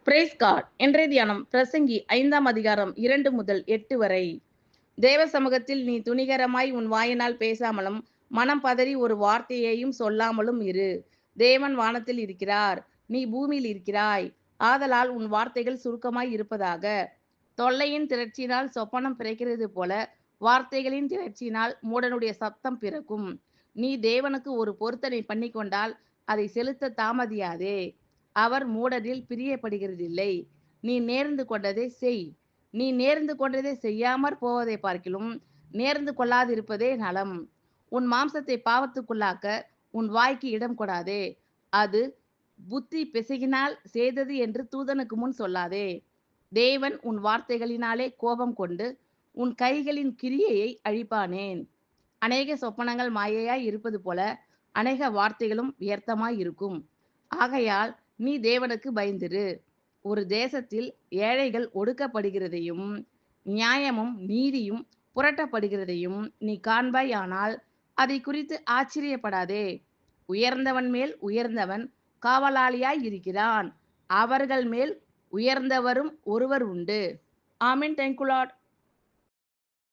Price God. இன்றைய தியானம் பிரசங்கி 5ஆம் அதிகாரம் 2 முதல் 8 வரை. தேவ சமூகத்தில் நீ துணிகரமாய் உன் வாயினால் பேசாமலும் மனம் பதறி ஒரு வார்த்தையையும் சொல்லாமலும் இரு. தேவன் வானத்தில் இருக்கிறார், நீ பூமியில் இருக்கிறாய். ஆதலால் உன் வார்த்தைகள் சுருக்கமாய் இருப்பதாக. தொல்லையின் திரட்சியினால் சொப்பனம் பிறக்கிறது போல வார்த்தைகளின் திரட்சியினால் மூடனுடைய சத்தம் பிறக்கும். நீ தேவனுக்கு ஒரு பொருத்தனை பண்ணிக்கொண்டால் அதை செலுத்த தாமதியாதே. அவர் மூடரில் பிரியப்படுகிறதில்லை. நீ நேர்ந்து கொண்டதை செய். நீ நேர்ந்து கொண்டதை செய்யாமற் போவதை பார்க்கிலும் நேர்ந்து கொள்ளாதிருப்பதே நலம். உன் மாம்சத்தை பாவத்துக்குள்ளாக்க உன் வாய்க்கு இடம் கொடாதே. அது புத்தி பிசகினால் செய்தது என்று தூதனுக்கு முன் சொல்லாதே. தேவன் உன் வார்த்தைகளினாலே கோபம் கொண்டு உன் கைகளின் கிரியையை அழிப்பானேன். அநேக சொப்பனங்கள் மாயையாய் இருப்பது போல அநேக வார்த்தைகளும் வியர்த்தமாய் இருக்கும். ஆகையால் நீ தேவனுக்கு பயந்திரு. ஒரு தேசத்தில் ஏழைகள் ஒடுக்கப்படுகிறதையும் நியாயமும் நீதியும் புரட்டப்படுகிறதையும் நீ காண்பாயானால் அதை குறித்து ஆச்சரியப்படாதே. உயர்ந்தவன் மேல் உயர்ந்தவன் காவலாளியாய் இருக்கிறான். அவர்கள் மேல் உயர்ந்தவரும் ஒருவர் உண்டு. ஆமென். Thank you Lord.